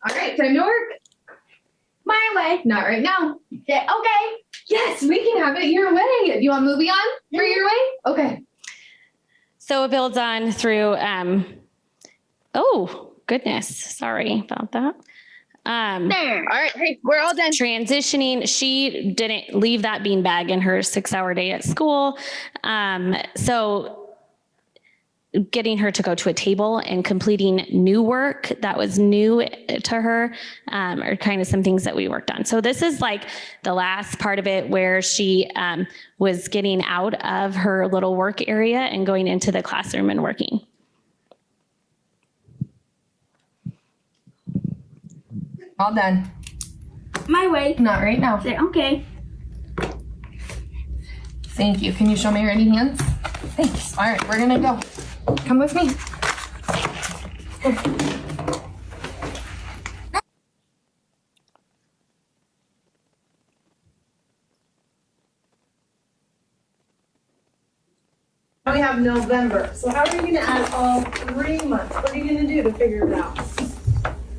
All right, time to work. My way. Not right now. Say okay. Yes, we can have it your way. Do you want movie on for your way? Okay. So it builds on through, oh, goodness. Sorry about that. There. All right, hey, we're all done. Transitioning, she didn't leave that beanbag in her 6-hour day at school. So getting her to go to a table and completing new work that was new to her are kind of some things that we worked on. So this is like the last part of it where she was getting out of her little work area and going into the classroom and working. All done. My way. Not right now. Say okay. Thank you. Can you show me your ready hands? Thanks. All right, we're gonna go. Come with me. We have November. So how are you gonna add all 3 months? What are you gonna do to figure it out?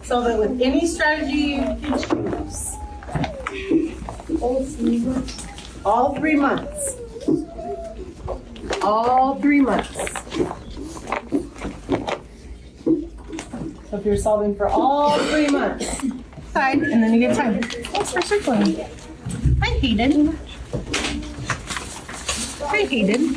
So that with any strategy you can choose, all 3 months. All 3 months. So if you're solving for all 3 months, side, and then you get time. Thanks for circling. Hi, Hayden. Hi, Hayden.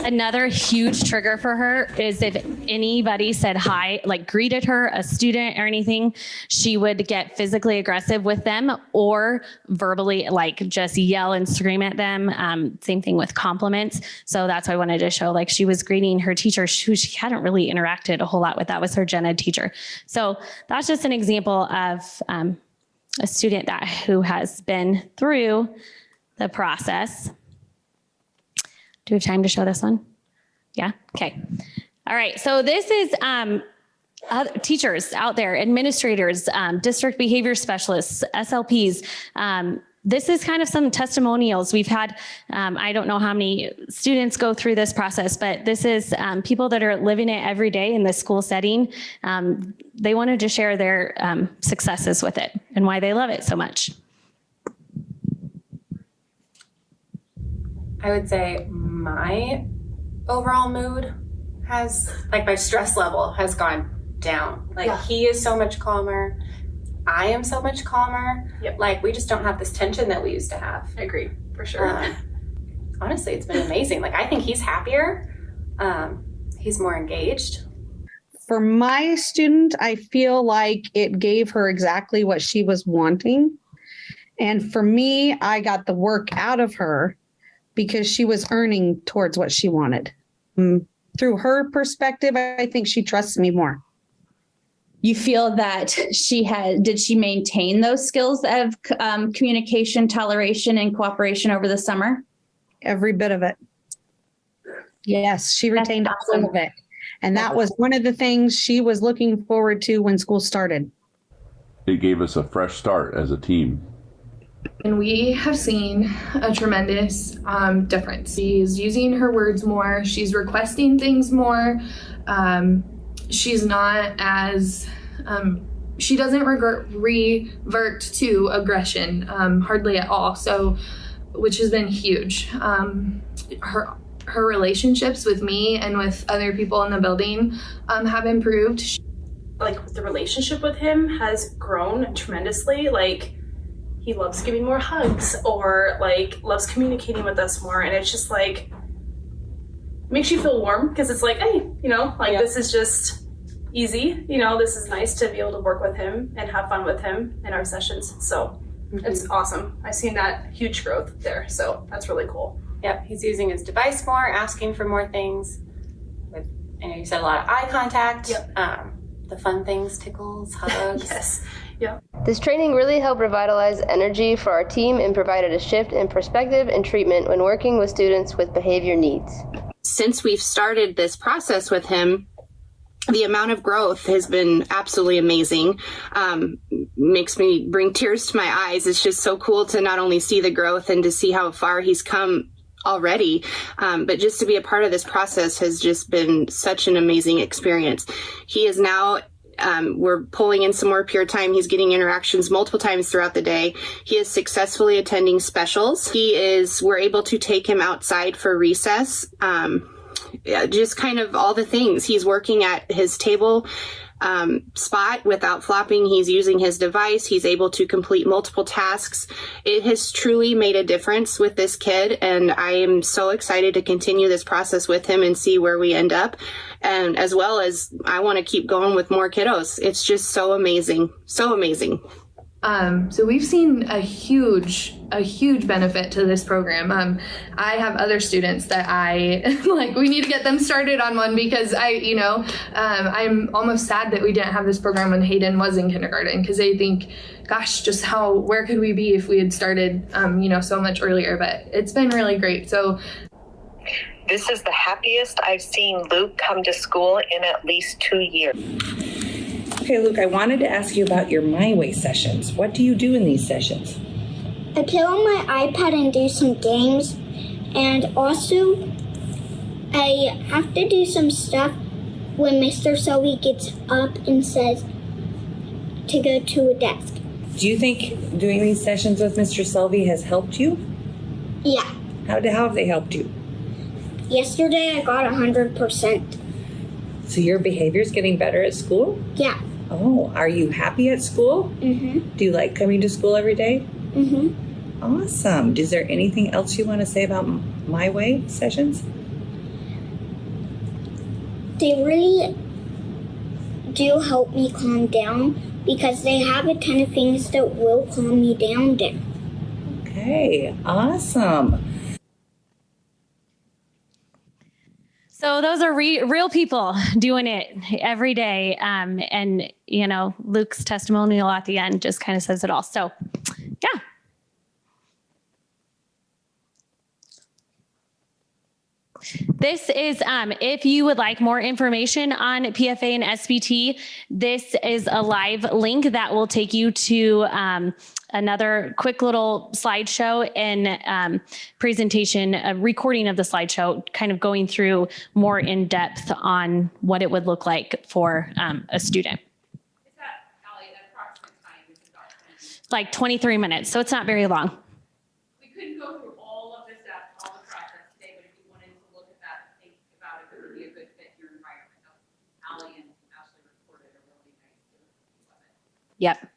Another huge trigger for her is if anybody said hi, like greeted her, a student or anything, she would get physically aggressive with them or verbally like just yell and scream at them. Same thing with compliments. So that's why I wanted to show like she was greeting her teacher who she hadn't really interacted a whole lot with. That was her gen ed teacher. So that's just an example of a student who has been through the process. Do we have time to show this one? Yeah, okay. All right, so this is teachers out there, administrators, district behavior specialists, SLPs. This is kind of some testimonials. We've had, I don't know how many students go through this process, but this is people that are living it every day in the school setting. They wanted to share their successes with it and why they love it so much. I would say my overall mood has, like my stress level has gone down. Like he is so much calmer. I am so much calmer. Yep. Like we just don't have this tension that we used to have. I agree, for sure. Honestly, it's been amazing. Like I think he's happier. He's more engaged. For my student, I feel like it gave her exactly what she was wanting. And for me, I got the work out of her because she was earning towards what she wanted. Through her perspective, I think she trusts me more. You feel that did she maintain those skills of communication, toleration, and cooperation over the summer? Every bit of it. Yes, she retained all of it. And that was one of the things she was looking forward to when school started. It gave us a fresh start as a team. And we have seen a tremendous difference. She's using her words more. She's requesting things more. She's not as, she doesn't revert to aggression, hardly at all. So, which has been huge. Her relationships with me and with other people in the building have improved. Like the relationship with him has grown tremendously. Like he loves giving more hugs or like loves communicating with us more. And it's just like, makes you feel warm because it's like, hey, you know, like this is just easy. You know, this is nice to be able to work with him and have fun with him in our sessions. So it's awesome. I've seen that huge growth there. So that's really cool. Yep, he's using his device more, asking for more things. I know you said a lot of eye contact. Yep. The fun things, tickles, hugs. Yes. Yeah. This training really helped revitalize energy for our team and provided a shift in perspective and treatment when working with students with behavior needs. Since we've started this process with him, the amount of growth has been absolutely amazing. Makes me bring tears to my eyes. It's just so cool to not only see the growth and to see how far he's come already, but just to be a part of this process has just been such an amazing experience. He is now, we're pulling in some more peer time. He's getting interactions multiple times throughout the day. He is successfully attending specials. We're able to take him outside for recess. Just kind of all the things. He's working at his table spot without flopping. He's using his device. He's able to complete multiple tasks. It has truly made a difference with this kid, and I am so excited to continue this process with him and see where we end up. And as well as I want to keep going with more kiddos. It's just so amazing. So amazing. So we've seen a huge benefit to this program. I have other students that I like, we need to get them started on one because I'm almost sad that we didn't have this program when Hayden was in kindergarten because they think, gosh, just where could we be if we had started, so much earlier, but it's been really great. So this is the happiest I've seen Luke come to school in at least 2 years. Okay, Luke, I wanted to ask you about your My Way sessions. What do you do in these sessions? I play on my iPad and do some games, and also I have to do some stuff when Mr. Selby gets up and says to go to a desk. Do you think doing these sessions with Mr. Selby has helped you? Yeah. How have they helped you? Yesterday I got 100%. So your behavior's getting better at school? Yeah. Oh, are you happy at school? Mm-hmm. Do you like coming to school every day? Mm-hmm. Awesome. Is there anything else you want to say about My Way sessions? They really do help me calm down because they have a ton of things that will calm me down there. Okay, awesome. So those are real people doing it every day. And, Luke's testimonial at the end just kind of says it all. So, yeah. This is, if you would like more information on PFA and SBT, this is a live link that will take you to another quick little slideshow and presentation, a recording of the slideshow, kind of going through more in depth on what it would look like for a student. Is that, Ali, an approximate time? Is it about 20? Like 23 minutes, so it's not very long. We couldn't go through all of the steps, all the process today, but if you wanted to look at that, think about if it would be a good fit in your environment. Ali and Ashley recorded a really nice video of it. Yep.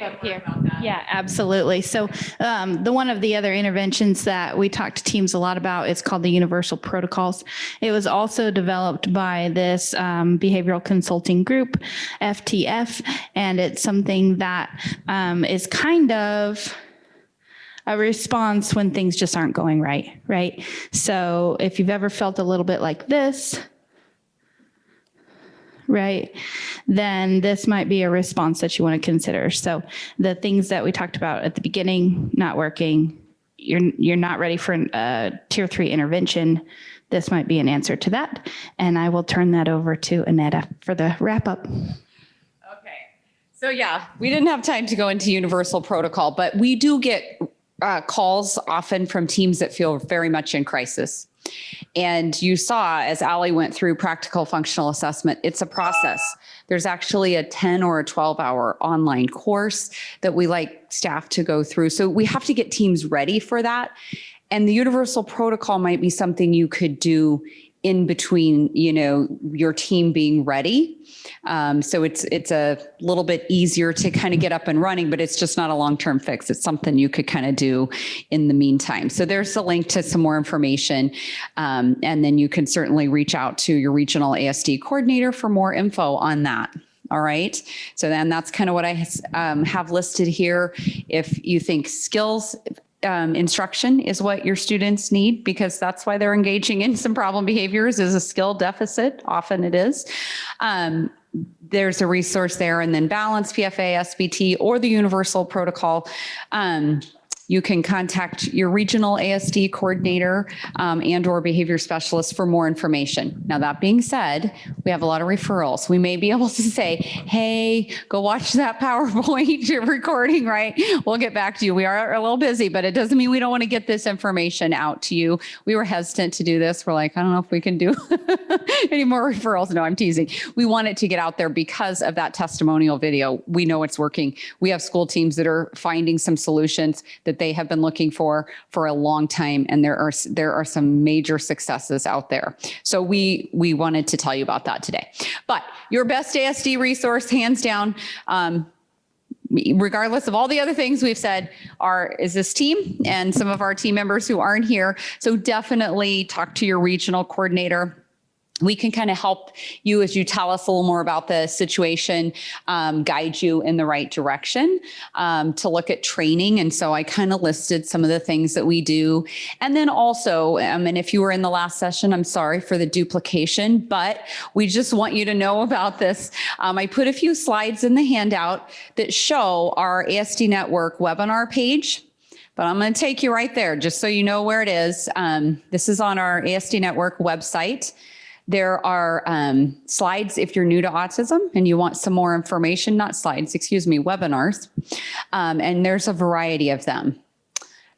Up here. Yeah, absolutely. So one of the other interventions that we talk to teams a lot about is called the Universal Protocols. It was also developed by this behavioral consulting group, FTF, and it's something that is kind of a response when things just aren't going right? So if you've ever felt a little bit like this, right, then this might be a response that you want to consider. So the things that we talked about at the beginning, not working, you're not ready for a tier 3 intervention. This might be an answer to that. And I will turn that over to Annette for the wrap up. Okay. So yeah, we didn't have time to go into universal protocol, but we do get calls often from teams that feel very much in crisis. And you saw, as Ali went through practical functional assessment, it's a process. There's actually a 10 or a 12-hour online course that we like staff to go through. So we have to get teams ready for that. And the universal protocol might be something you could do in between, your team being ready. So it's a little bit easier to kind of get up and running, but it's just not a long-term fix. It's something you could kind of do in the meantime. So there's a link to some more information. And then you can certainly reach out to your regional ASD coordinator for more info on that. All right. So then that's kind of what I have listed here. If you think skills instruction is what your students need, because that's why they're engaging in some problem behaviors, is a skill deficit. Often it is. There's a resource there. And then balance, PFA, SBT, or the universal protocol. You can contact your regional ASD coordinator and or behavior specialist for more information. Now, that being said, we have a lot of referrals. We may be able to say, hey, go watch that PowerPoint you're recording, right? We'll get back to you. We are a little busy, but it doesn't mean we don't want to get this information out to you. We were hesitant to do this. We're like, I don't know if we can do any more referrals. No, I'm teasing. We want it to get out there because of that testimonial video. We know it's working. We have school teams that are finding some solutions that they have been looking for a long time, and there are some major successes out there. So we wanted to tell you about that today. But your best ASD resource, hands down, regardless of all the other things we've said, is this team and some of our team members who aren't here. So definitely talk to your regional coordinator. We can kind of help you as you tell us a little more about the situation, guide you in the right direction to look at training. And so I kind of listed some of the things that we do. And then also, and if you were in the last session, I'm sorry for the duplication, but we just want you to know about this. I put a few slides in the handout that show our ASD Network webinar page. But I'm going to take you right there just so you know where it is. This is on our ASD Network website. There are slides if you're new to autism and you want some more information, not slides, excuse me, webinars. And there's a variety of them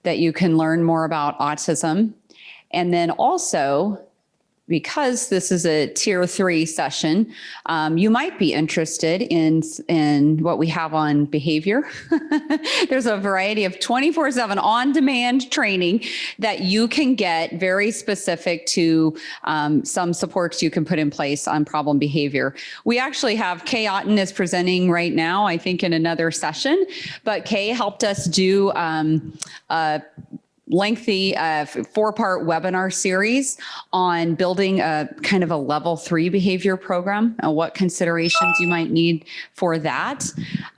that you can learn more about autism. And then also, because this is a tier 3 session, you might be interested in what we have on behavior. There's a variety of 24/7 on-demand training that you can get very specific to some supports you can put in place on problem behavior. We actually have Kay Otten is presenting right now, I think in another session, but Kay helped us do lengthy 4-part webinar series on building a kind of a level 3 behavior program and what considerations you might need for that.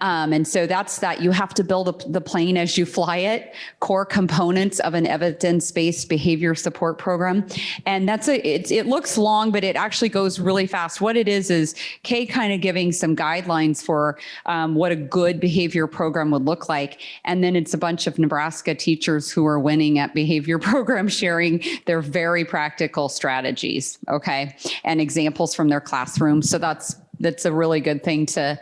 And so that's that you have to build the plane as you fly it, core components of an evidence-based behavior support program. And that's it looks long, but it actually goes really fast. What it is Kay kind of giving some guidelines for what a good behavior program would look like. And then it's a bunch of Nebraska teachers who are winning at behavior program sharing their very practical strategies, okay, and examples from their classroom. So that's a really good thing to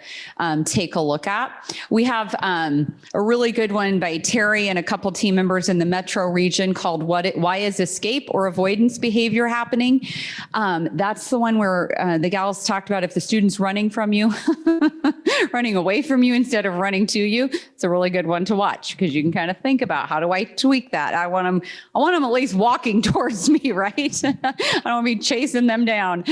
take a look at. We have a really good one by Terry and a couple team members in the metro region called Why is Escape or Avoidance Behavior Happening? That's the one where the gals talked about if the student's running from you, running away from you instead of running to you. It's a really good one to watch because you can kind of think about how do I tweak that? I want them at least walking towards me, right? I don't want to be chasing them down.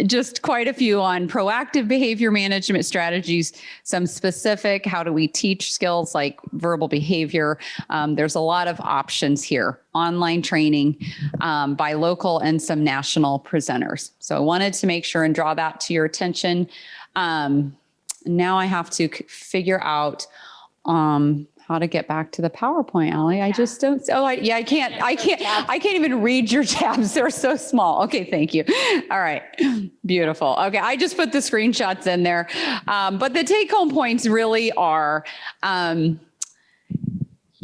Just quite a few on proactive behavior management strategies, some specific, how do we teach skills like verbal behavior? There's a lot of options here, online training by local and some national presenters. So I wanted to make sure and draw that to your attention. Now I have to figure out how to get back to the PowerPoint, Ali. I just don't. Oh, I can't even read your tabs. They're so small. Okay, thank you. All right, beautiful. Okay, I just put the screenshots in there, but the take-home points really are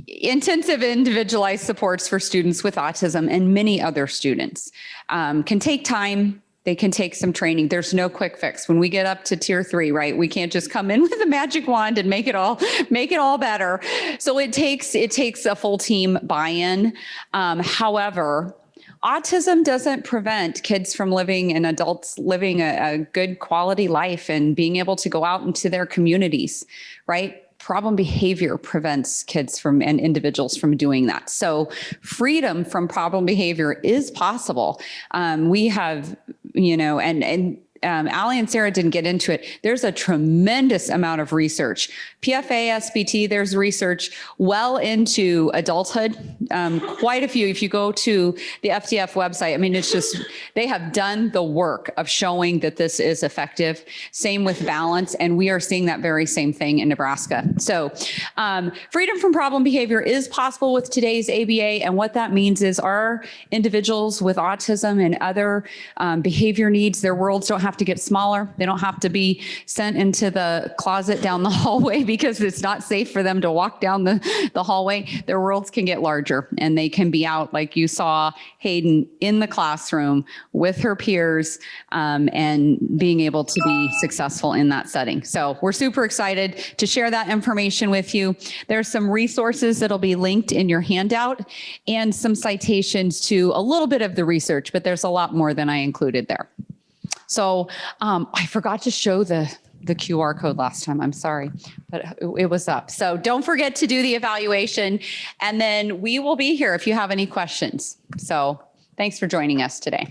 intensive individualized supports for students with autism and many other students can take time. They can take some training. There's no quick fix. When we get up to tier 3, right, we can't just come in with a magic wand and make it all better. So it takes a full team buy-in. However, autism doesn't prevent kids from living and adults living a good quality life and being able to go out into their communities, right? Problem behavior prevents kids and individuals from doing that. So freedom from problem behavior is possible. We have, Ali and Sarah didn't get into it. There's a tremendous amount of research. PFA, SBT, there's research well into adulthood. Quite a few. If you go to the FDF website, I mean, it's just, they have done the work of showing that this is effective. Same with balance. And we are seeing that very same thing in Nebraska. So freedom from problem behavior is possible with today's ABA. And what that means is our individuals with autism and other behavior needs, their worlds don't have to get smaller. They don't have to be sent into the closet down the hallway because it's not safe for them to walk down the hallway. Their worlds can get larger and they can be out, like you saw Hayden in the classroom with her peers and being able to be successful in that setting. So we're super excited to share that information with you. There's some resources that'll be linked in your handout and some citations to a little bit of the research, but there's a lot more than I included there. So I forgot to show the QR code last time. I'm sorry, but it was up. So don't forget to do the evaluation, and then we will be here if you have any questions. So thanks for joining us today.